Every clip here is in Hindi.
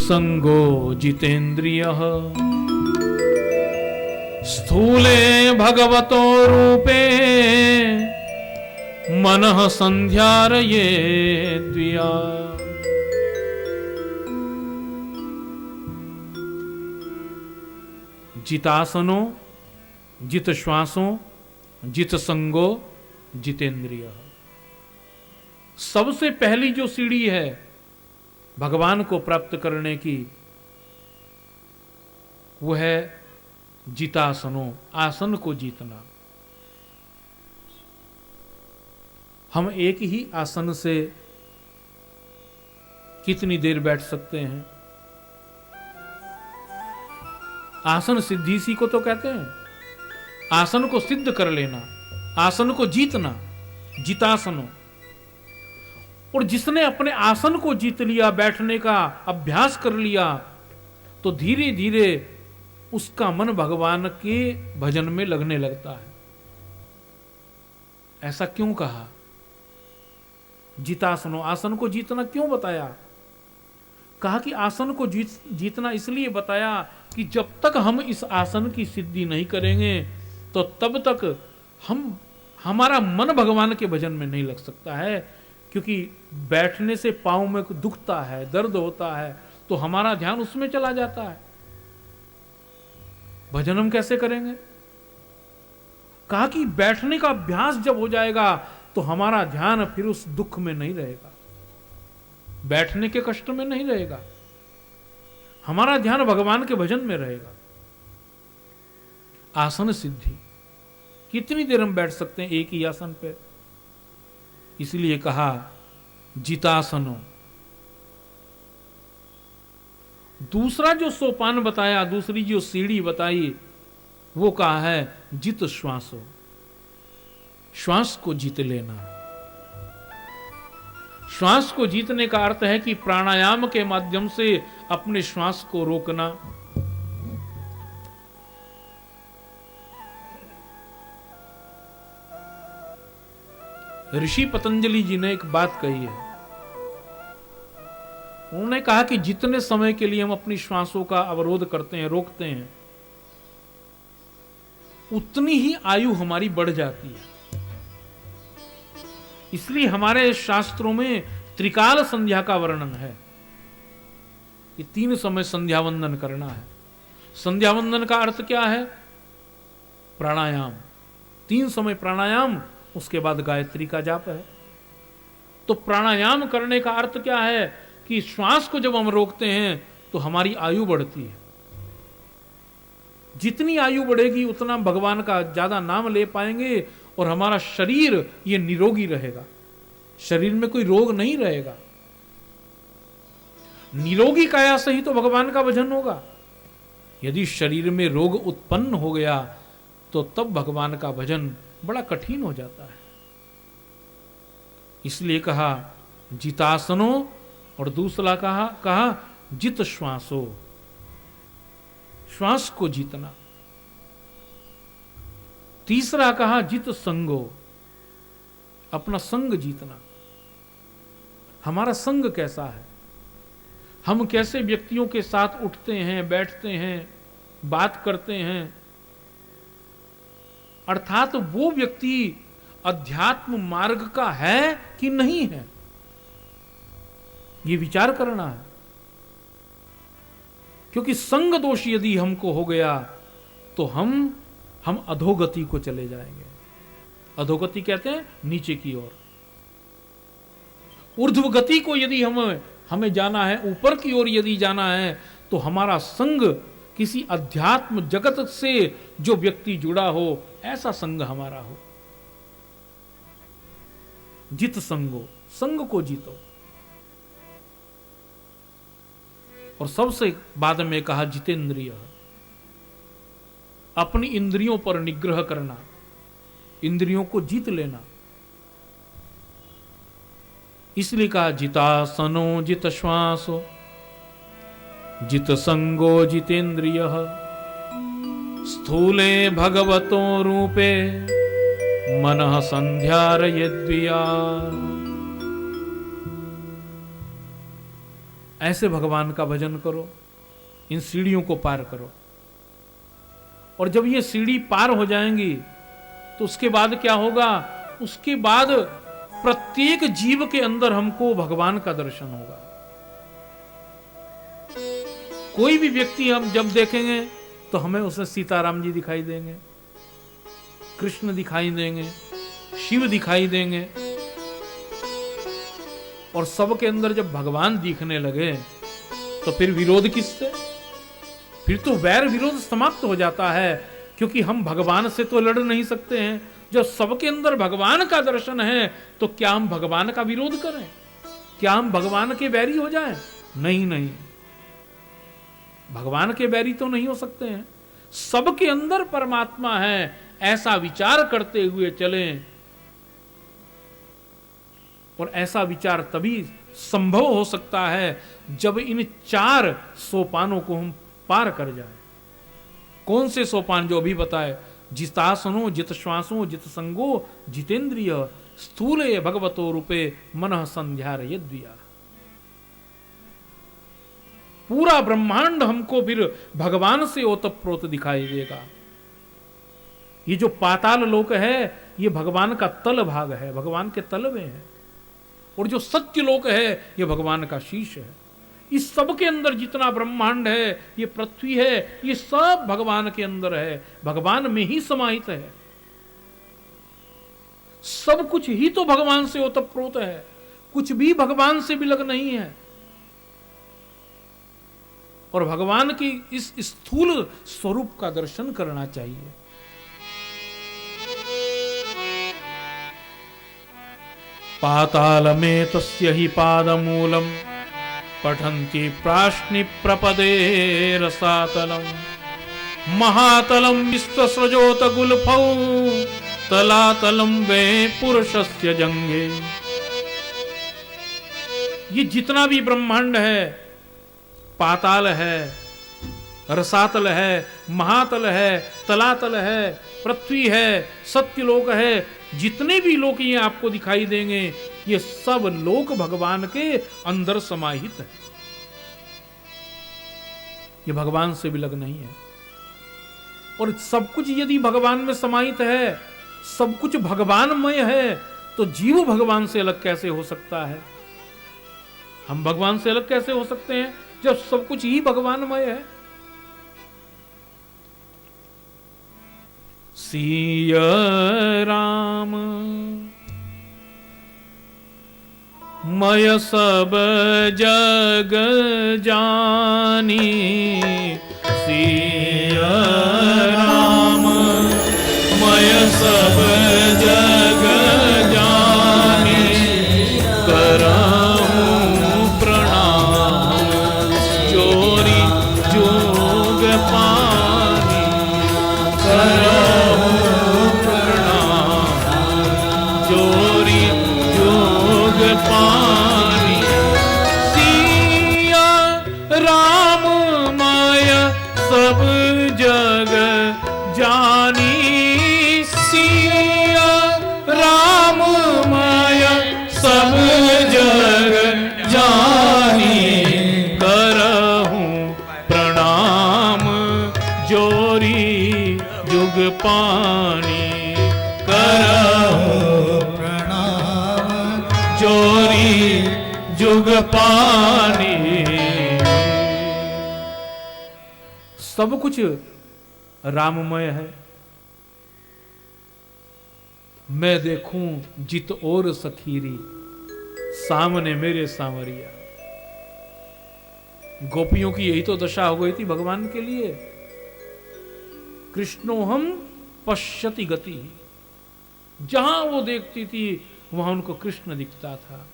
संगो जितेन्द्रियः स्थूले भगवतो रूपे मनः संध्यारये द्विया। जितासनो, जित श्वासों, जित संगो, जितेंद्रिय। सबसे पहली जो सीढ़ी है भगवान को प्राप्त करने की वो है जितासनो, आसन को जीतना। हम एक ही आसन से कितनी देर बैठ सकते हैं? आसन सिद्धि इसी को तो कहते हैं, आसन को सिद्ध कर लेना, आसन को जीतना, जितासनो। और जिसने अपने आसन को जीत लिया, बैठने का अभ्यास कर लिया, तो धीरे धीरे उसका मन भगवान के भजन में लगने लगता है। ऐसा क्यों कहा? जितासनो, आसन को जीतना क्यों बताया? कहा कि आसन को जीतना इसलिए बताया कि जब तक हम इस आसन की सिद्धि नहीं करेंगे तो तब तक हमारा मन भगवान के भजन में नहीं लग सकता है। क्योंकि बैठने से पांव में दुखता है, दर्द होता है, तो हमारा ध्यान उसमें चला जाता है। भजन हम कैसे करेंगे? कहा कि बैठने का अभ्यास जब हो जाएगा तो हमारा ध्यान फिर उस दुख में नहीं रहेगा, बैठने के कष्ट में नहीं रहेगा, हमारा ध्यान भगवान के भजन में रहेगा। आसन सिद्धि, कितनी देर हम बैठ सकते हैं एक ही आसन पे? इसलिए कहा जितासनो। दूसरा जो सोपान बताया, दूसरी जो सीढ़ी बताई, वो कहा है जित श्वासो, श्वास को जीत लेना। श्वास को जीतने का अर्थ है कि प्राणायाम के माध्यम से अपने श्वास को रोकना। ऋषि पतंजलि जी ने एक बात कही है, उन्होंने कहा कि जितने समय के लिए हम अपनी श्वासों का अवरोध करते हैं, रोकते हैं, उतनी ही आयु हमारी बढ़ जाती है। इसलिए हमारे शास्त्रों में त्रिकाल संध्या का वर्णन है कि 3 समय संध्या वंदन करना है। संध्या वंदन का अर्थ क्या है? प्राणायाम, 3 समय प्राणायाम, उसके बाद गायत्री का जाप है। तो प्राणायाम करने का अर्थ क्या है कि श्वास को जब हम रोकते हैं तो हमारी आयु बढ़ती है। जितनी आयु बढ़ेगी उतना भगवान का ज्यादा नाम ले पाएंगे और हमारा शरीर ये निरोगी रहेगा, शरीर में कोई रोग नहीं रहेगा। निरोगी काया से ही तो भगवान का भजन होगा। यदि शरीर में रोग उत्पन्न हो गया तो तब भगवान का भजन बड़ा कठिन हो जाता है। इसलिए कहा जितासनो, और दूसरा कहा जित श्वासो, श्वास को जीतना। तीसरा कहा जित संगो, अपना संग जीतना। हमारा संग कैसा है? हम कैसे व्यक्तियों के साथ उठते हैं, बैठते हैं, बात करते हैं? अर्थात वो व्यक्ति अध्यात्म मार्ग का है कि नहीं है, ये विचार करना है। क्योंकि संग दोष यदि हमको हो गया तो हम अधोगति को चले जाएंगे। अधोगति कहते हैं नीचे की ओर। ऊर्ध्व गति को यदि हमें जाना है, ऊपर की ओर यदि जाना है, तो हमारा संग किसी अध्यात्म जगत से जो व्यक्ति जुड़ा हो, ऐसा संग हमारा हो। जित संगो, संग को जीतो। और सबसे बाद में कहा जितेंद्रिय, अपनी इंद्रियों पर निग्रह करना, इंद्रियों को जीत लेना। इसलिए कहा जितासनो जित श्वासो जित संगो जितेंद्रिय स्थूले भगवतो रूपे मनः संध्यारयेद्विया। ऐसे भगवान का भजन करो, इन सीढ़ियों को पार करो। और जब ये सीढ़ी पार हो जाएंगी तो उसके बाद क्या होगा? उसके बाद प्रत्येक जीव के अंदर हमको भगवान का दर्शन होगा। कोई भी व्यक्ति हम जब देखेंगे तो हमें उसे सीताराम जी दिखाई देंगे, कृष्ण दिखाई देंगे, शिव दिखाई देंगे। और सबके अंदर जब भगवान दिखने लगे तो फिर विरोध किससे? फिर तो वैर विरोध समाप्त हो जाता है, क्योंकि हम भगवान से तो लड़ नहीं सकते हैं। जब सबके अंदर भगवान का दर्शन है तो क्या हम भगवान का विरोध करें? क्या हम भगवान के बैरी हो जाएं? नहीं नहीं, भगवान के बैरी तो नहीं हो सकते हैं। सबके अंदर परमात्मा है, ऐसा विचार करते हुए चलें। और ऐसा विचार तभी संभव हो सकता है जब इन 4 सोपानों को हम पार कर जाएं। कौन से सोपान? जो अभी बताए, जितासनो जित श्वासो जित संगो जितेंद्रिय स्थूले भगवतो रूपे मनः संध्यारयद्विया। पूरा ब्रह्मांड हमको फिर भगवान से ओतप्रोत दिखाई देगा। ये जो पाताल लोक है ये भगवान का तल भाग है, भगवान के तल में है। और जो सत्य लोक है ये भगवान का शीश है। इस सब के अंदर जितना ब्रह्मांड है, ये पृथ्वी है, ये सब भगवान के अंदर है, भगवान में ही समाहित है। सब कुछ ही तो भगवान से ओतप्रोत है, कुछ भी भगवान से विलग नहीं है। और भगवान की इस स्थूल स्वरूप का दर्शन करना चाहिए। पाताल में तस्य ही पादमूलम पठन्ति प्राश्नि प्रपदे रसातलम महातलम विश्वसृजोत गुल्फौ तलातलम वे पुरुषस्य जंगे। ये जितना भी ब्रह्मांड है, पाताल है, रसातल है, महातल है, तलातल है, पृथ्वी है, सत्यलोक है, जितने भी लोक ये आपको दिखाई देंगे ये सब लोक भगवान के अंदर समाहित है। ये भगवान से विलग नहीं है। और सब कुछ यदि भगवान में समाहित है, सब कुछ भगवानमय है, तो जीव भगवान से अलग कैसे हो सकता है? हम भगवान से अलग कैसे हो सकते हैं जब सब कुछ ही भगवानमय है? सिया राम मय सब जग जानी, सिया राम मय सब जग जानी, करहूं प्रणाम जोरी जोग पानी, करहूं प्रणाम जोरी जोग पानी। सिया राम माय सब जग जानी, सिया राम माय सब जग जानी, करहूं प्रणाम जोरी जुग पानी, करहूं प्रणाम जोरी जुग पानी। सब कुछ राममय है। मैं देखूं जित और सखीरी, सामने मेरे सांवरिया। गोपियों की यही तो दशा हो गई थी भगवान के लिए। कृष्णोहम पश्यति गति, जहां वो देखती थी वहां उनको कृष्ण दिखता था।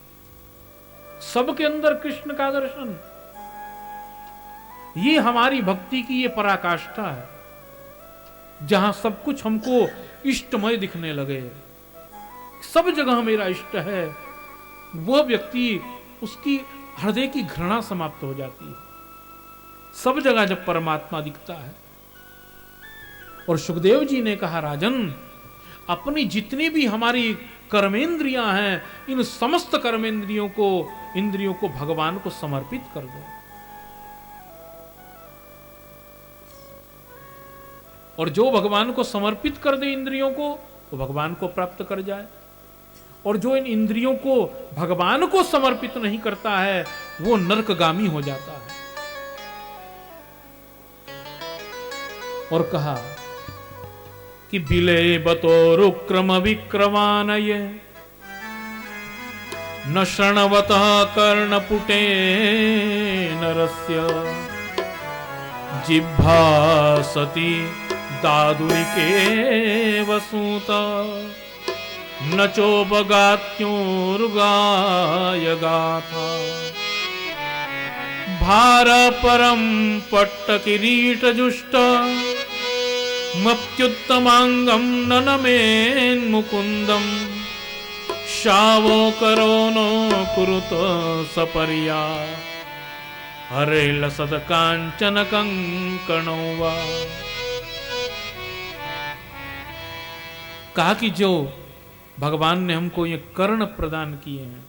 सबके अंदर कृष्ण का दर्शन, ये हमारी भक्ति की ये पराकाष्ठा है। जहां सब कुछ हमको इष्टमय दिखने लगे, सब जगह मेरा इष्ट है, वह व्यक्ति, उसकी हृदय की घृणा समाप्त हो जाती है। सब जगह जब परमात्मा दिखता है। और सुखदेव जी ने कहा, राजन, अपनी जितनी भी हमारी कर्मेंद्रियां हैं, इन समस्त कर्मेंद्रियों को, इंद्रियों को भगवान को समर्पित कर दो। और जो भगवान को समर्पित कर दे इंद्रियों को, वो भगवान को प्राप्त कर जाए। और जो इन इंद्रियों को भगवान को समर्पित नहीं करता है, वो नरकगामी हो जाता है। और कहा कि बिले बतोरुक्रम विक्रमानये न शृण्वतः कर्णपुटे नरस्य जिह्वा सती दादुरिके वसूत न चोपगात्योरुगाय गाथा भार परम पट्टकिरीटजुष्ट मप्त्युत्तमांगम ननमेन्मुकुंदम शावो करो नो कुरुतो सपर्या हरे लसद कांचन कंकणो वा। कहा कि जो भगवान ने हमको ये कर्ण प्रदान किए हैं,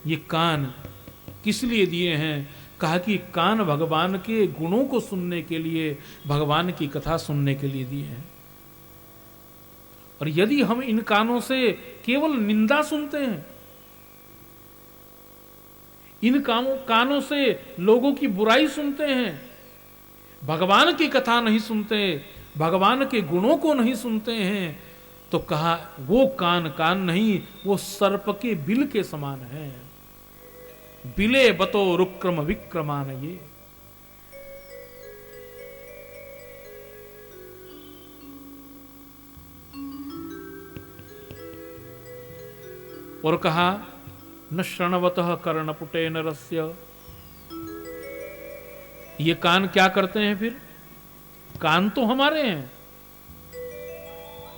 ये कान किस लिए दिए हैं? कहा कि कान भगवान के गुणों को सुनने के लिए, भगवान की कथा सुनने के लिए दिए हैं। और यदि हम इन कानों से केवल निंदा सुनते हैं, इन कानों से लोगों की बुराई सुनते हैं, भगवान की कथा नहीं सुनते, भगवान के गुणों को नहीं सुनते हैं, तो कहा वो कान कान नहीं, वो सर्प के बिल के समान है। बिले बतो रुक्रम विक्रमान ये। और कहा न श्रणवतः कर्णपुटे नरस्य। ये कान क्या करते हैं फिर? कान तो हमारे हैं,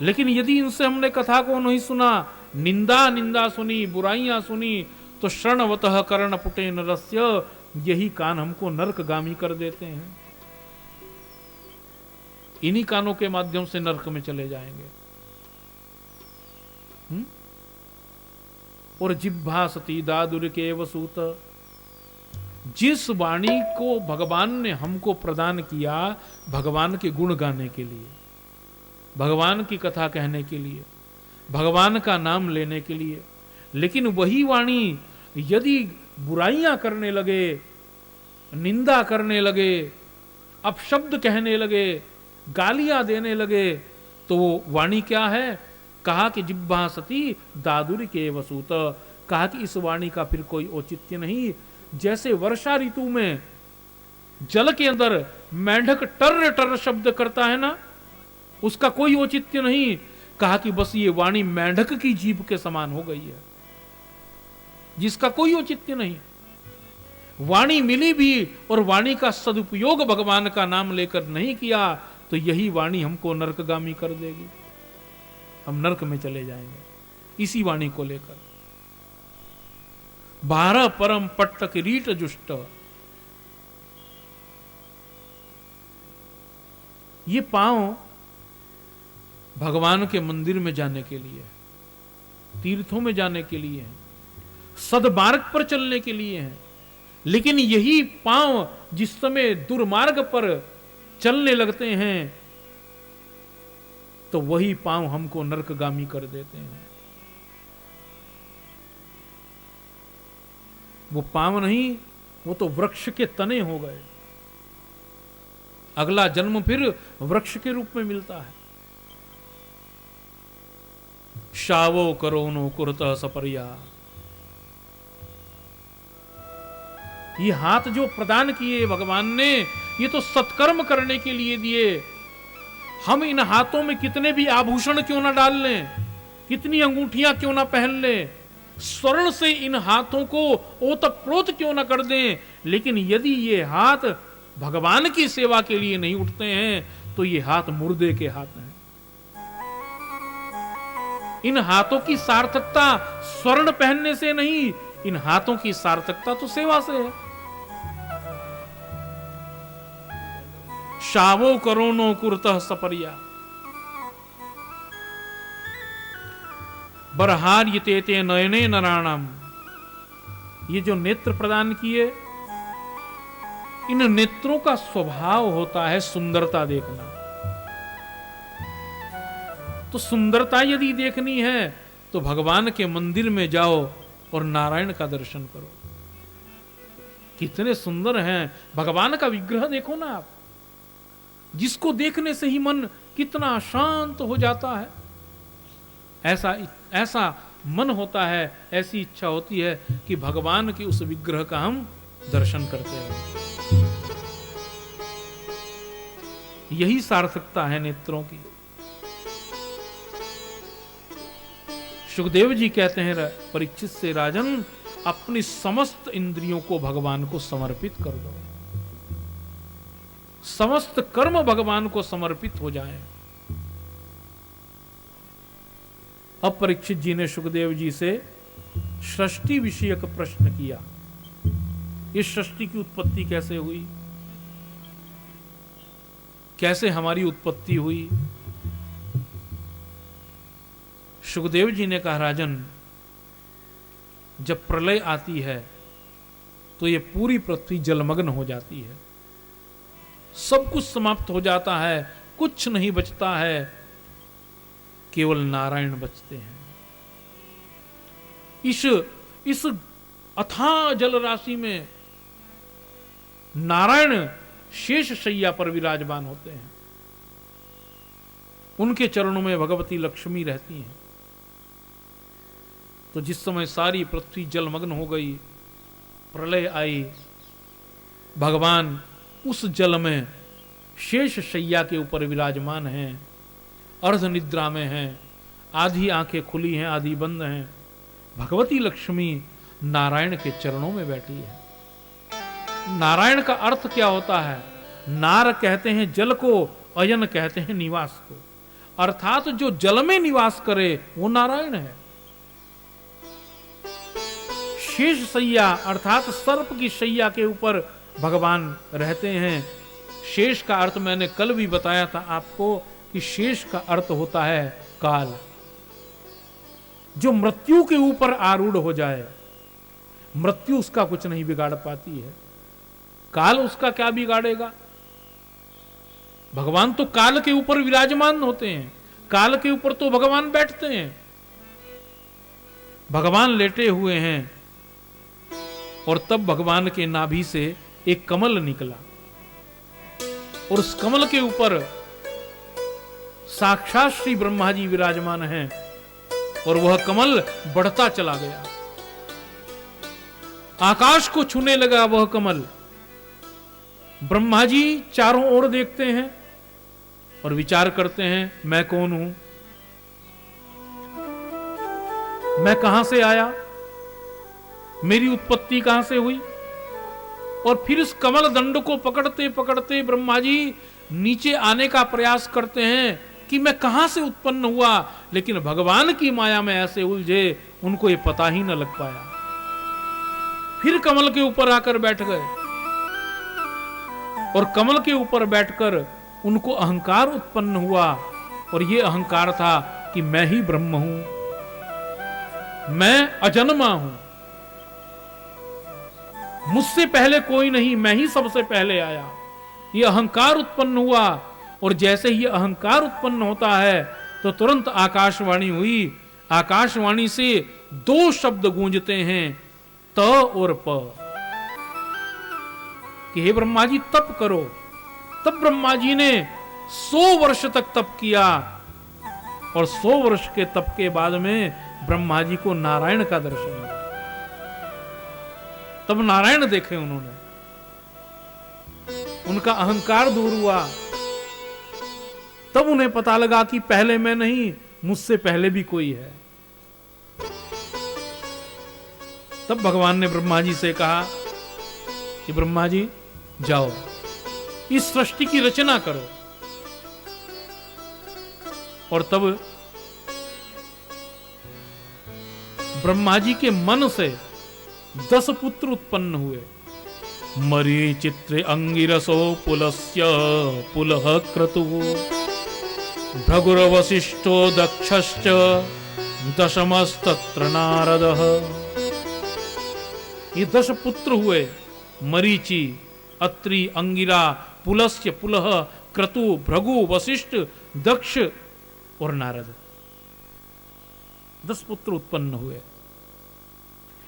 लेकिन यदि इनसे हमने कथा को नहीं सुना, निंदा सुनी, बुराइयां सुनी, तो श्रणवतः कर्णपुटे नरस्य, यही कान हमको नरकगामी कर देते हैं। इन्हीं कानों के माध्यम से नरक में चले जाएंगे। और जिह्वा सती दादुरिके वसूत। जिस वाणी को भगवान ने हमको प्रदान किया भगवान के गुण गाने के लिए, भगवान की कथा कहने के लिए, भगवान का नाम लेने के लिए, लेकिन वही वाणी यदि बुराइयां करने लगे, निंदा करने लगे, अपशब्द कहने लगे, गालियां देने लगे, तो वो वाणी क्या है? कहा कि जिह्वा सती दादुरिके वसूत। कहा कि इस वाणी का फिर कोई औचित्य नहीं। जैसे वर्षा ऋतु में जल के अंदर मेंढक टर टर शब्द करता है ना, उसका कोई औचित्य नहीं। कहा कि बस ये वाणी मेंढक की जीभ के समान हो गई है, जिसका कोई औचित्य नहीं। वाणी मिली भी और वाणी का सदुपयोग भगवान का नाम लेकर नहीं किया, तो यही वाणी हमको नरकगामी कर देगी, हम नरक में चले जाएंगे इसी वाणी को लेकर। 12 परम पट्ट किरीट जुष्ट। ये पांव भगवान के मंदिर में जाने के लिए, तीर्थों में जाने के लिए हैं, सदमार्ग पर चलने के लिए हैं। लेकिन यही पांव जिस समय दुर्मार्ग पर चलने लगते हैं, तो वही पांव हमको नरकगामी कर देते हैं। वो पांव नहीं, वो तो वृक्ष के तने हो गए। अगला जन्म फिर वृक्ष के रूप में मिलता है। शावो करोनो कुरतः सपर्या। ये हाथ जो प्रदान किए भगवान ने, ये तो सत्कर्म करने के लिए दिए। हम इन हाथों में कितने भी आभूषण क्यों ना डाल लें, कितनी अंगूठियां क्यों ना पहन लें, स्वर्ण से इन हाथों को ओतप्रोत क्यों ना कर दें, लेकिन यदि ये हाथ भगवान की सेवा के लिए नहीं उठते हैं, तो ये हाथ मुर्दे के हाथ हैं। इन हाथों की सार्थकता स्वर्ण पहनने से नहीं, इन हाथों की सार्थकता तो सेवा से है। शावो करोनो कुरतः सपर्या। बरहार्यते ते नयने नराणाम, ये जो नेत्र प्रदान किए, इन नेत्रों का स्वभाव होता है सुंदरता देखना। तो सुंदरता यदि देखनी है तो भगवान के मंदिर में जाओ और नारायण का दर्शन करो। कितने सुंदर हैं, भगवान का विग्रह देखो ना आप, जिसको देखने से ही मन कितना शांत हो जाता है। ऐसा मन होता है, ऐसी इच्छा होती है कि भगवान के उस विग्रह का हम दर्शन करते हैं। यही सार्थकता है नेत्रों की। सुखदेव जी कहते हैं परीक्षित से, राजन अपनी समस्त इंद्रियों को भगवान को समर्पित कर दो, समस्त कर्म भगवान को समर्पित हो जाएं। अब परीक्षित जी ने सुखदेव जी से सृष्टि विषयक प्रश्न किया। इस सृष्टि की उत्पत्ति कैसे हुई, कैसे हमारी उत्पत्ति हुई। सुखदेव जी ने कहा, राजन जब प्रलय आती है तो ये पूरी पृथ्वी जलमग्न हो जाती है, सब कुछ समाप्त हो जाता है, कुछ नहीं बचता है, केवल नारायण बचते हैं। इस अथाह जल राशि में नारायण शेष शैया पर विराजमान होते हैं। उनके चरणों में भगवती लक्ष्मी रहती हैं। तो जिस समय सारी पृथ्वी जलमग्न हो गई, प्रलय आई, भगवान उस जल में शेष शैया के ऊपर विराजमान हैं, अर्ध निद्रा में हैं, आधी आंखें खुली हैं, आधी बंद हैं। भगवती लक्ष्मी नारायण के चरणों में बैठी है। नारायण का अर्थ क्या होता है? नार कहते हैं जल को, अयन कहते हैं निवास को, अर्थात जो जल में निवास करे वो नारायण है। शेष शैया अर्थात सर्प की शैया के ऊपर भगवान रहते हैं। शेष का अर्थ मैंने कल भी बताया था आपको कि शेष का अर्थ होता है काल। जो मृत्यु के ऊपर आरूढ़ हो जाए, मृत्यु उसका कुछ नहीं बिगाड़ पाती है, काल उसका क्या बिगाड़ेगा। भगवान तो काल के ऊपर विराजमान होते हैं, काल के ऊपर तो भगवान बैठते हैं। भगवान लेटे हुए हैं और तब भगवान के नाभि से एक कमल निकला और उस कमल के ऊपर साक्षात श्री ब्रह्मा जी विराजमान हैं और वह कमल बढ़ता चला गया, आकाश को छूने लगा वह कमल। ब्रह्मा जी चारों ओर देखते हैं और विचार करते हैं, मैं कौन हूं, मैं कहां से आया, मेरी उत्पत्ति कहां से हुई। और फिर इस कमल दंड को पकड़ते पकड़ते ब्रह्मा जी नीचे आने का प्रयास करते हैं कि मैं कहां से उत्पन्न हुआ, लेकिन भगवान की माया में ऐसे उलझे उनको ये पता ही न लग पाया। फिर कमल के ऊपर आकर बैठ गए और कमल के ऊपर बैठकर उनको अहंकार उत्पन्न हुआ और ये अहंकार था कि मैं ही ब्रह्म हूं, मैं अजन्मा हूं, मुझसे पहले कोई नहीं, मैं ही सबसे पहले आया। ये अहंकार उत्पन्न हुआ और जैसे ही अहंकार उत्पन्न होता है तो तुरंत आकाशवाणी हुई। आकाशवाणी से दो शब्द गूंजते हैं, त और प, कि हे ब्रह्मा जी तप करो। तब ब्रह्मा जी ने 100 वर्ष तक तप किया और 100 वर्ष के तप के बाद में ब्रह्मा जी को नारायण का दर्शन हुआ। तब नारायण देखे उन्होंने, उनका अहंकार दूर हुआ। तब उन्हें पता लगा कि पहले मैं नहीं, मुझसे पहले भी कोई है। तब भगवान ने ब्रह्मा जी से कहा कि ब्रह्मा जी जाओ इस सृष्टि की रचना करो। और तब ब्रह्मा जी के मन से 10 पुत्र उत्पन्न हुए। मरीचित्र अंगिरसो पुलस्य पुलह क्रतुः भृगुर्वसिष्ठो दक्षश्च दशमस्तत्र नारदः। ये 10 पुत्र हुए, मरीचि, अत्रि, अंगिरा, पुलस्त्य, पुलह, क्रतु, भृगु, वशिष्ठ, दक्ष और नारद। 10 पुत्र उत्पन्न हुए।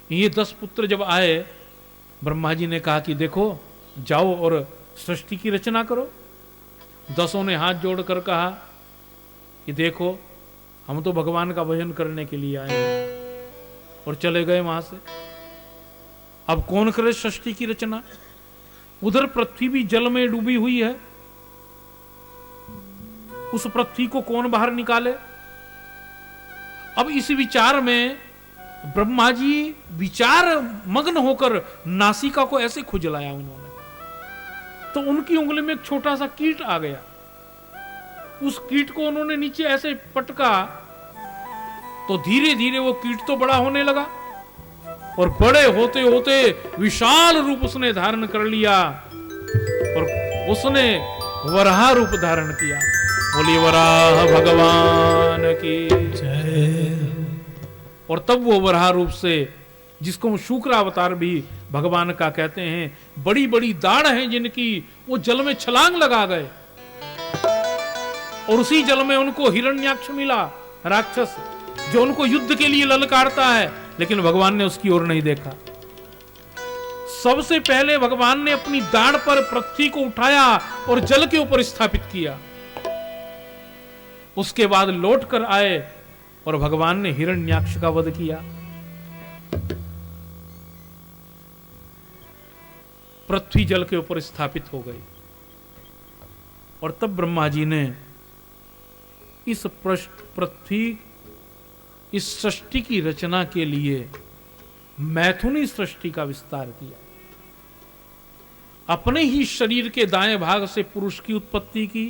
ये 10 पुत्र जब आए, ब्रह्मा जी ने कहा कि देखो, जाओ और सृष्टि की रचना करो। 10 ने हाथ जोड़कर कहा कि देखो, हम तो भगवान का भजन करने के लिए आए हैं, और चले गए वहां से। अब कौन करे सृष्टि की रचना? उधर पृथ्वी भी जल में डूबी हुई है, उस पृथ्वी को कौन बाहर निकाले? अब इस विचार में ब्रह्मा जी विचार मग्न होकर नासिका को ऐसे खुजलाया उन्होंने, तो उनकी उंगली में एक छोटा सा कीट आ गया। उस कीट को उन्होंने नीचे ऐसे पटका, तो धीरे धीरे वो कीट तो बड़ा होने लगा, और बड़े होते होते विशाल रूप उसने धारण कर लिया, और उसने वराह रूप धारण किया। बोलिए वराह भगवान की जय। और तब वो वराह रूप से, जिसको हम शुक्रावतार भी भगवान का कहते हैं, बड़ी बड़ी दाढ़ हैं जिनकी, वो जल में छलांग लगा गए, और उसी जल में उनको हिरण्याक्ष मिला, राक्षस, जो उनको युद्ध के लिए ललकारता है, लेकिन भगवान ने उसकी ओर नहीं देखा। सबसे पहले भगवान ने अपनी दाढ़ पर पृथ्वी को उठाया और जल के ऊपर स्थापित किया। उसके बाद लौट कर आए और भगवान ने हिरण्याक्ष का वध किया। पृथ्वी जल के ऊपर स्थापित हो गई, और तब ब्रह्मा जी ने इस पृथ्वी, इस सृष्टि की रचना के लिए मैथुनी सृष्टि का विस्तार किया। अपने ही शरीर के दाएं भाग से पुरुष की उत्पत्ति की,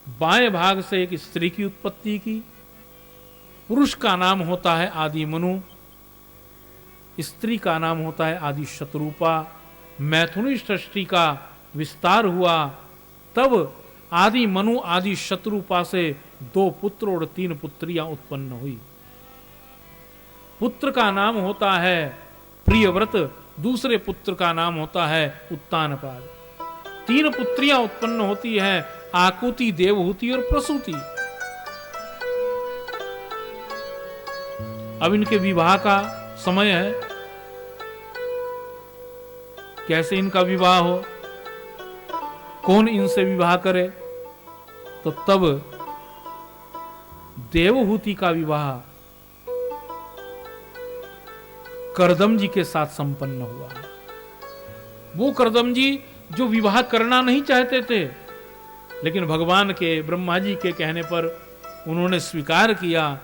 बाएं भाग से एक स्त्री की उत्पत्ति की। पुरुष का नाम होता है आदि मनु, स्त्री का नाम होता है आदि शतरूपा। मैथुनी सृष्टि का विस्तार हुआ, तब आदि मनु आदि शतरूपा से 2 पुत्र और 3 पुत्रियां उत्पन्न हुई। पुत्र का नाम होता है प्रियव्रत, दूसरे पुत्र का नाम होता है उत्तानपाद। 3 पुत्रियां उत्पन्न होती हैं, आकुति, देवहूति और प्रसूति। अब इनके विवाह का समय है, कैसे इनका विवाह हो, कौन इनसे विवाह करे? तो तब देवहूति का विवाह करदम जी के साथ संपन्न हुआ। वो करदम जी जो विवाह करना नहीं चाहते थे, लेकिन भगवान के, ब्रह्मा जी के कहने पर उन्होंने स्वीकार किया।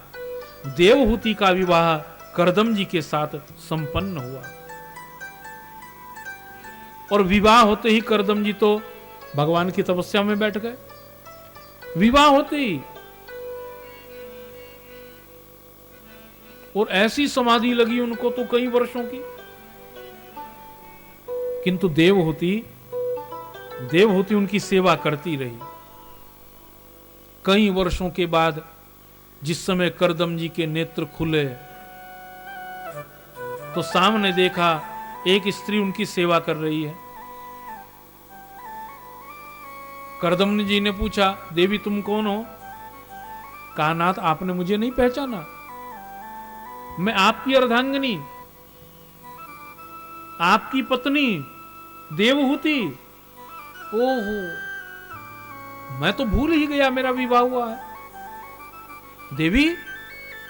देवहूति का विवाह करदम जी के साथ संपन्न हुआ, और विवाह होते ही करदम जी तो भगवान की तपस्या में बैठ गए। विवाह होते ही, और ऐसी समाधि लगी उनको तो कई वर्षों की। किंतु देवहूति उनकी सेवा करती रही। कई वर्षों के बाद जिस समय करदम जी के नेत्र खुले, तो सामने देखा एक स्त्री उनकी सेवा कर रही है। करदम जी ने पूछा, देवी तुम कौन हो? कहा, नाथ आपने मुझे नहीं पहचाना, मैं आपकी अर्धांगिनी, आपकी पत्नी देवहूति। ओहो, मैं तो भूल ही गया मेरा विवाह हुआ है। देवी,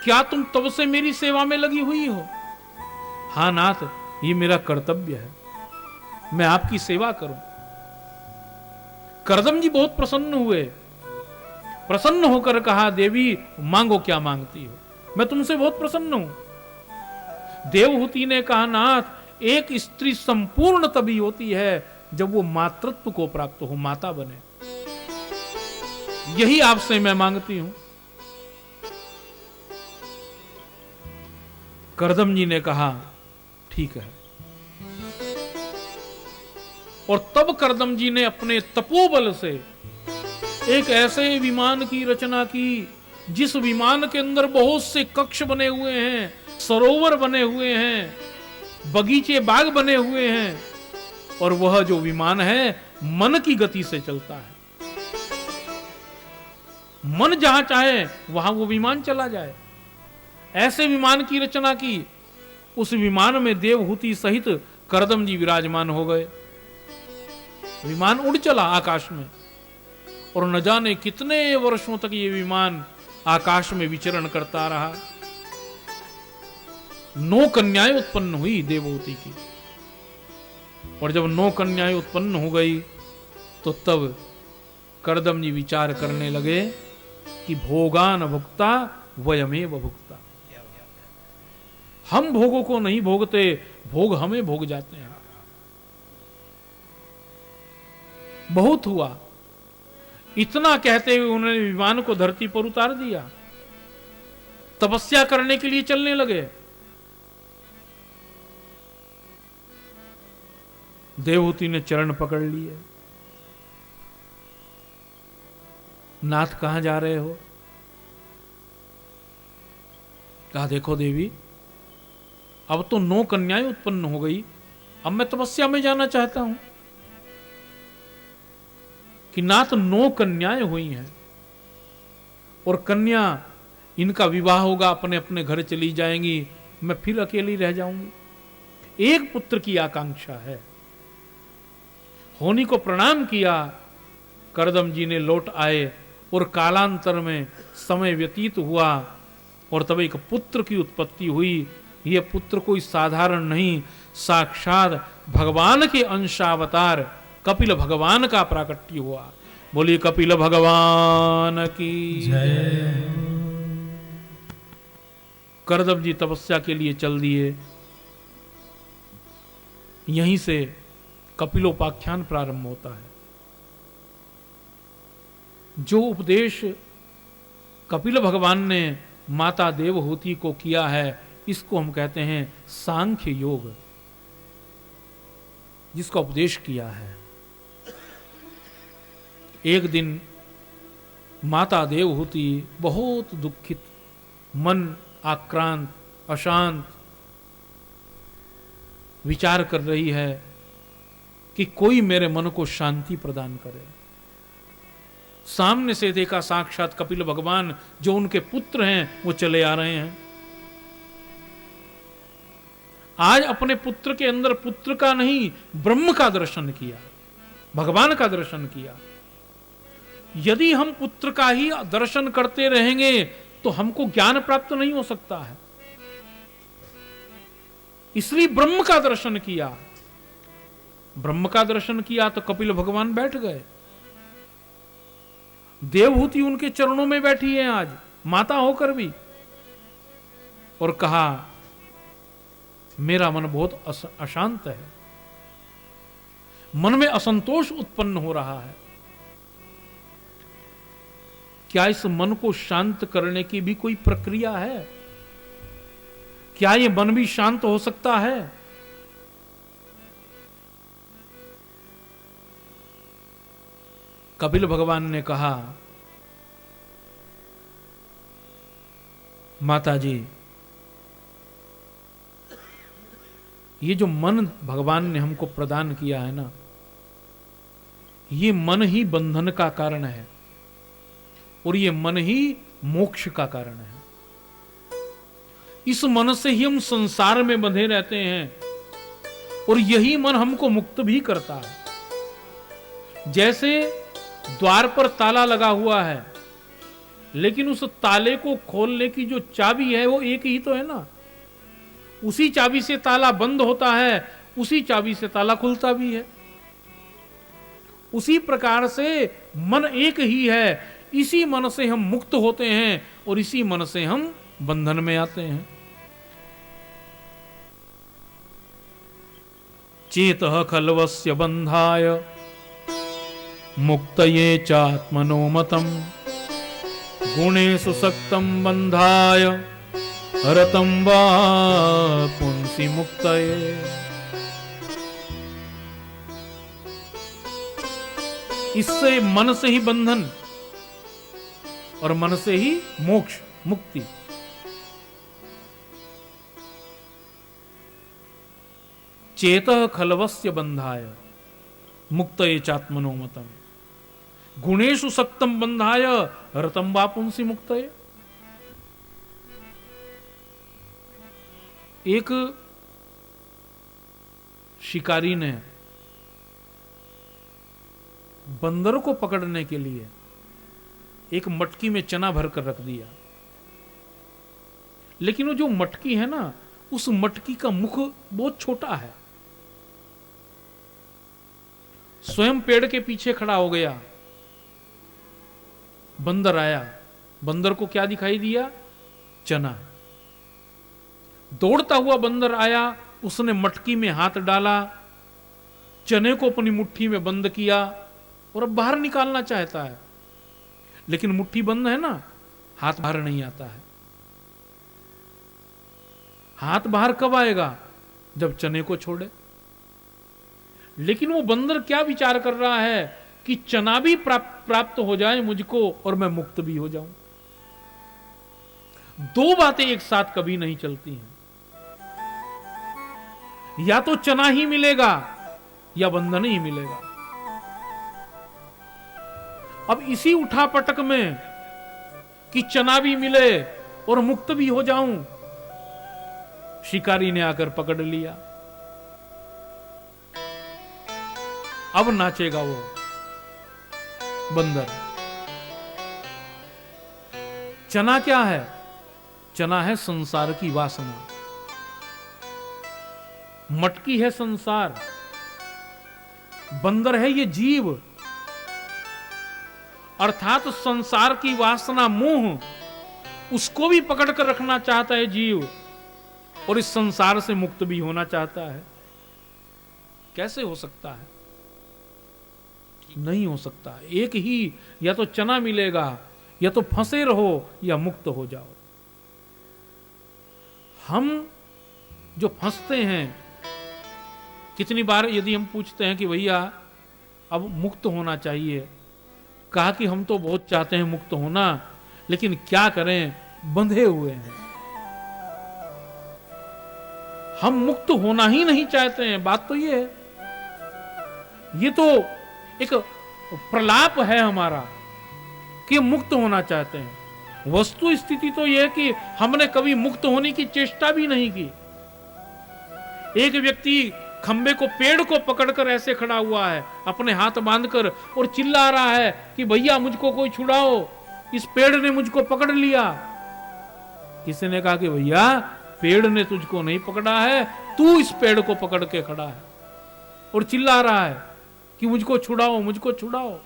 क्या तुम तब से मेरी सेवा में लगी हुई हो? हाँ नाथ, ये मेरा कर्तव्य है, मैं आपकी सेवा करूं। करदम जी बहुत प्रसन्न हुए, प्रसन्न होकर कहा, देवी मांगो, क्या मांगती हो, मैं तुमसे बहुत प्रसन्न हूं। देवहूति ने कहा, नाथ एक स्त्री संपूर्ण तभी होती है जब वो मातृत्व को प्राप्त हो, माता बने, यही आपसे मैं मांगती हूं। करदम जी ने कहा, ठीक है। और तब करदम जी ने अपने तपोबल से एक ऐसे विमान की रचना की जिस विमान के अंदर बहुत से कक्ष बने हुए हैं, सरोवर बने हुए हैं, बगीचे बाग बने हुए हैं, और वह जो विमान है मन की गति से चलता है। मन जहां चाहे वहां वो विमान चला जाए, ऐसे विमान की रचना की। उस विमान में देवहूति सहित करदम जी विराजमान हो गए। विमान उड़ चला आकाश में, और न जाने कितने वर्षों तक ये विमान आकाश में विचरण करता रहा। 9 कन्याएं उत्पन्न हुई देवहूति की, और जब 9 कन्याएं उत्पन्न हो गई तो तब करदम जी विचार करने लगे कि भोगान भुक्ता वयमेव भुक्ता। हम भोगों को नहीं भोगते, भोग हमें भोग जाते हैं। बहुत हुआ। इतना कहते हुए उन्होंने विमान को धरती पर उतार दिया, तपस्या करने के लिए चलने लगे। देवहूति ने चरण पकड़ लिए। नाथ कहां जा रहे हो? कहा देखो देवी, अब तो 9 कन्याएं उत्पन्न हो गई, अब मैं तपस्या में जाना चाहता हूं। कि नाथ 9 कन्याएं हुई हैं, और कन्या इनका विवाह होगा, अपने अपने घर चली जाएंगी, मैं फिर अकेली रह जाऊंगी। एक पुत्र की आकांक्षा है। होनी को प्रणाम किया। करदम जी ने लौट आए, और कालांतर में समय व्यतीत हुआ, और तब एक पुत्र की उत्पत्ति हुई। यह पुत्र कोई साधारण नहीं, साक्षात भगवान के अंशावतार कपिल भगवान का प्राकट्य हुआ। बोलिए कपिल भगवान की जय। करदम जी तपस्या के लिए चल दिए। यहीं से कपिलोपाख्यान प्रारंभ होता है। जो उपदेश कपिल भगवान ने माता देवहूति को किया है, इसको हम कहते हैं सांख्य योग, जिसका उपदेश किया है। एक दिन माता देवहूति बहुत दुखित, मन आक्रांत, अशांत, विचार कर रही है कि कोई मेरे मन को शांति प्रदान करे। सामने से देखा साक्षात कपिल भगवान, जो उनके पुत्र हैं, वो चले आ रहे हैं। आज अपने पुत्र के अंदर पुत्र का नहीं, ब्रह्म का दर्शन किया, भगवान का दर्शन किया। यदि हम पुत्र का ही दर्शन करते रहेंगे तो हमको ज्ञान प्राप्त नहीं हो सकता है। इसलिए ब्रह्म का दर्शन किया। ब्रह्म का दर्शन किया तो कपिल भगवान बैठ गए। देवहूति उनके चरणों में बैठी है आज, माता होकर भी, और कहा मेरा मन बहुत अशांत है, मन में असंतोष उत्पन्न हो रहा है। क्या इस मन को शांत करने की भी कोई प्रक्रिया है? क्या यह मन भी शांत हो सकता है? कपिल भगवान ने कहा माता जी, ये जो मन भगवान ने हमको प्रदान किया है ना, ये मन ही बंधन का कारण है, और ये मन ही मोक्ष का कारण है। इस मन से ही हम संसार में बंधे रहते हैं, और यही मन हमको मुक्त भी करता है। जैसे द्वार पर ताला लगा हुआ है, लेकिन उस ताले को खोलने की जो चाबी है वो एक ही तो है ना। उसी चाबी से ताला बंद होता है, उसी चाबी से ताला खुलता भी है। उसी प्रकार से मन एक ही है। इसी मन से हम मुक्त होते हैं, और इसी मन से हम बंधन में आते हैं। चेतः खल्वस्य बंधाय मुक्तये चात्मनो मतम् गुणेषु सक्तं बंधाय रतं वा पुंसि मुक्तये। इससे मन से ही बंधन, और मन से ही मोक्ष, मुक्ति। चेतः खलवस्य बंधाय मुक्तये चात्मनो मतम, गुणेषु सक्तम बंधाय रतम वापुंसि मुक्तये। एक शिकारी ने बंदर को पकड़ने के लिए एक मटकी में चना भरकर रख दिया, लेकिन वो जो मटकी है ना, उस मटकी का मुख बहुत छोटा है। स्वयं पेड़ के पीछे खड़ा हो गया, बंदर आया, बंदर को क्या दिखाई दिया? चना। दौड़ता हुआ बंदर आया, उसने मटकी में हाथ डाला, चने को अपनी मुट्ठी में बंद किया और अब बाहर निकालना चाहता है, लेकिन मुट्ठी बंद है ना, हाथ बाहर नहीं आता है। हाथ बाहर कब आएगा? जब चने को छोड़े। लेकिन वो बंदर क्या विचार कर रहा है कि चना भी प्राप्त हो जाए मुझको और मैं मुक्त भी हो जाऊं। दो बातें एक साथ कभी नहीं चलती हैं। या तो चना ही मिलेगा या बंधन ही मिलेगा। अब इसी उठापटक में कि चना भी मिले और मुक्त भी हो जाऊं, शिकारी ने आकर पकड़ लिया। अब नाचेगा वो बंदर। चना क्या है? चना है संसार की वासना, मटकी है संसार, बंदर है ये जीव, अर्थात संसार की वासना, मोह, उसको भी पकड़ कर रखना चाहता है जीव और इस संसार से मुक्त भी होना चाहता है। कैसे हो सकता है? नहीं हो सकता। एक ही, या तो चना मिलेगा, या तो फंसे रहो या मुक्त हो जाओ। हम जो फंसते हैं, कितनी बार यदि हम पूछते हैं कि भैया अब मुक्त होना चाहिए, कहा कि हम तो बहुत चाहते हैं मुक्त होना, लेकिन क्या करें, बंधे हुए हैं। हम मुक्त होना ही नहीं चाहते हैं। बात तो ये है, ये तो एक प्रलाप है हमारा कि मुक्त होना चाहते हैं। वस्तु स्थिति तो यह है कि हमने कभी मुक्त होने की चेष्टा भी नहीं की। एक व्यक्ति खंबे को, पेड़ को पकड़कर ऐसे खड़ा हुआ है, अपने हाथ बांधकर, और चिल्ला रहा है कि भैया मुझको कोई छुड़ाओ, इस पेड़ ने मुझको पकड़ लिया। किसी ने कहा कि भैया पेड़ ने तुझको नहीं पकड़ा है, तू इस पेड़ को पकड़ के खड़ा है और चिल्ला रहा है कि मुझको छुड़ाओ, मुझको छुड़ाओ।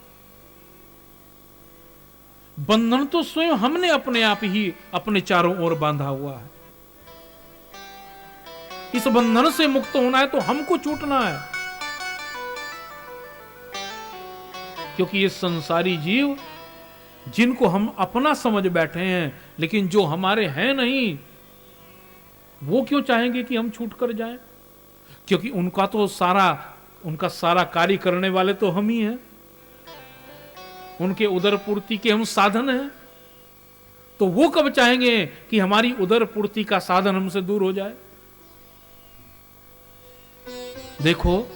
बंधन तो स्वयं हमने अपने आप ही अपने चारों ओर बांधा हुआ है। इस बंधन से मुक्त होना है तो हमको छूटना है, क्योंकि ये संसारी जीव जिनको हम अपना समझ बैठे हैं, लेकिन जो हमारे हैं नहीं, वो क्यों चाहेंगे कि हम छूट कर जाएं? क्योंकि उनका सारा कार्य करने वाले तो हम ही हैं। उनके उदर पूर्ति के हम साधन हैं। तो वो कब चाहेंगे कि हमारी उदर पूर्ति का साधन हमसे दूर हो जाए? देखो,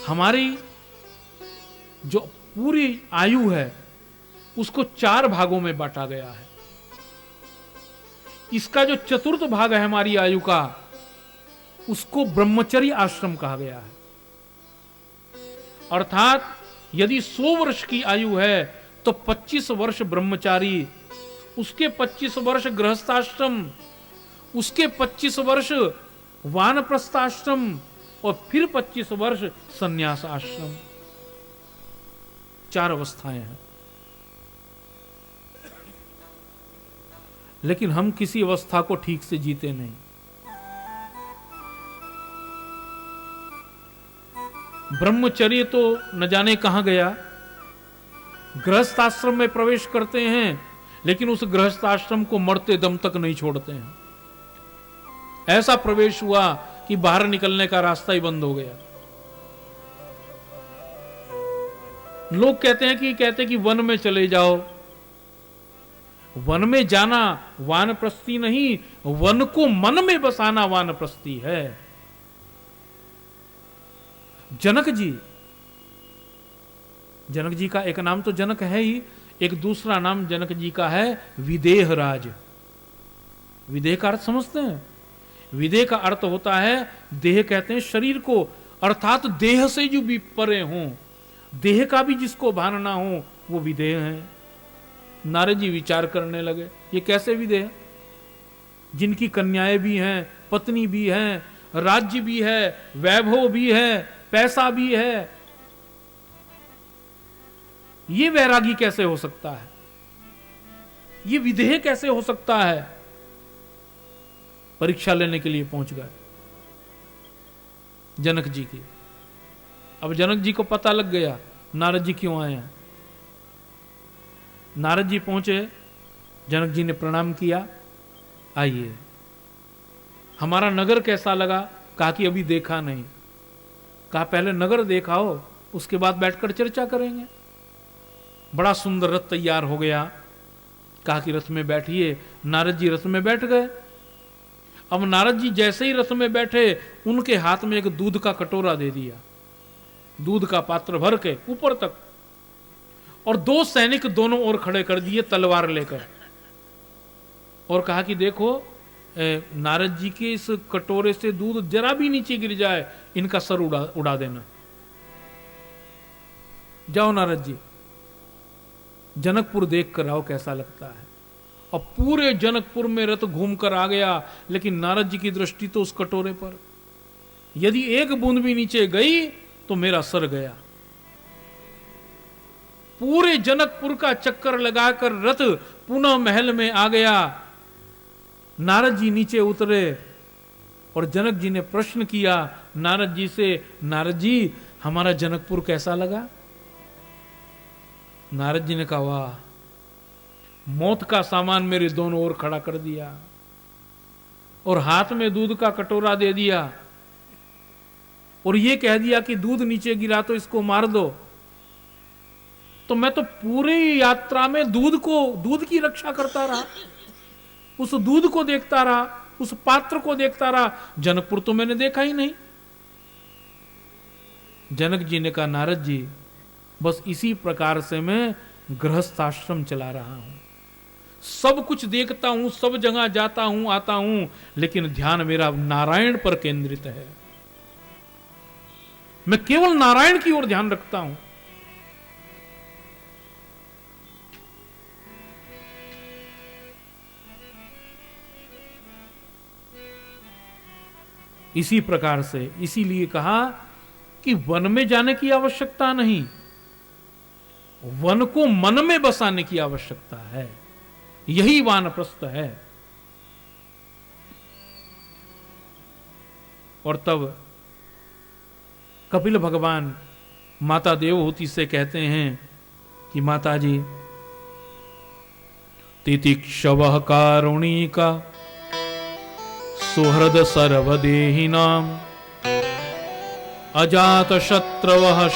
हमारी जो पूरी आयु है उसको 4 भागों में बांटा गया है। इसका जो चतुर्थ भाग है हमारी आयु का, उसको ब्रह्मचर्य आश्रम कहा गया है। अर्थात यदि 100 वर्ष की आयु है तो 25 वर्ष ब्रह्मचारी, उसके 25 वर्ष गृहस्थाश्रम, उसके 25 वर्ष वानप्रस्थाश्रम और फिर 25 वर्ष संन्यास आश्रम। 4 अवस्थाएं हैं। लेकिन हम किसी अवस्था को ठीक से जीते नहीं। ब्रह्मचर्य तो न जाने कहां गया। गृहस्थाश्रम में प्रवेश करते हैं, लेकिन उस गृहस्थाश्रम को मरते दम तक नहीं छोड़ते हैं। ऐसा प्रवेश हुआ कि बाहर निकलने का रास्ता ही बंद हो गया। लोग कहते हैं कि वन में चले जाओ। वन में जाना वानप्रस्थी नहीं, वन को मन में बसाना वानप्रस्थी है। जनक जी का एक नाम तो जनक है ही, एक दूसरा नाम जनक जी का है विदेह राज। विदेह का अर्थ समझते हैं? विदेह का अर्थ होता है, देह कहते हैं शरीर को, अर्थात देह से जो भी परे हों, देह का भी जिसको भान ना हो, वो विदेह है। नारद जी विचार करने लगे, ये कैसे विदेह? जिनकी कन्याएं भी हैं, पत्नी भी हैं, राज्य भी है, वैभव भी है, पैसा भी है, ये वैरागी कैसे हो सकता है? ये विदेह कैसे हो सकता है? परीक्षा लेने के लिए पहुंच गए जनक जी की। अब जनक जी को पता लग गया नारद जी क्यों आए हैं। नारद जी पहुंचे, जनक जी ने प्रणाम किया, आइए हमारा नगर कैसा लगा? कहा कि अभी देखा नहीं। कहा पहले नगर देखा हो, उसके बाद बैठकर चर्चा करेंगे। बड़ा सुंदर रथ तैयार हो गया। कहा कि रथ में बैठिए। नारद जी रथ में बैठ गए। अब नारद जी जैसे ही रथ में बैठे, उनके हाथ में एक दूध का कटोरा दे दिया, दूध का पात्र भर के ऊपर तक, और 2 सैनिक दोनों ओर खड़े कर दिए तलवार लेकर, और कहा कि देखो नारद जी के इस कटोरे से दूध जरा भी नीचे गिर जाए, इनका सर उड़ा देना। जाओ नारद जी, जनकपुर देख कर आओ कैसा लगता है। अब पूरे जनकपुर में रथ घूमकर आ गया, लेकिन नारद जी की दृष्टि तो उस कटोरे पर। यदि एक बूंद भी नीचे गई तो मेरा सर गया। पूरे जनकपुर का चक्कर लगाकर रथ पुनः महल में आ गया। नारद जी नीचे उतरे और जनक जी ने प्रश्न किया नारद जी से, नारद जी हमारा जनकपुर कैसा लगा? नारद जी ने कहा, वाह, मौत का सामान मेरे दोनों ओर खड़ा कर दिया और हाथ में दूध का कटोरा दे दिया और ये कह दिया कि दूध नीचे गिरा तो इसको मार दो। तो मैं तो पूरी यात्रा में दूध की रक्षा करता रहा, उस दूध को देखता रहा, उस पात्र को देखता रहा, जनकपुर तो मैंने देखा ही नहीं। जनक जी ने कहा, नारद जी बस इसी प्रकार से मैं गृहस्थाश्रम चला रहा हूं, सब कुछ देखता हूं, सब जगह जाता हूं, आता हूं, लेकिन ध्यान मेरा नारायण पर केंद्रित है। मैं केवल नारायण की ओर ध्यान रखता हूं। इसी प्रकार से, इसीलिए कहा कि वन में जाने की आवश्यकता नहीं, वन को मन में बसाने की आवश्यकता है। यही वानप्रस्थ है। और तब कपिल भगवान माता देवहूति से कहते हैं कि माता जी, तितिक्षवः कारुणिका सुहृद सर्वदेहिनां अजात शत्रवः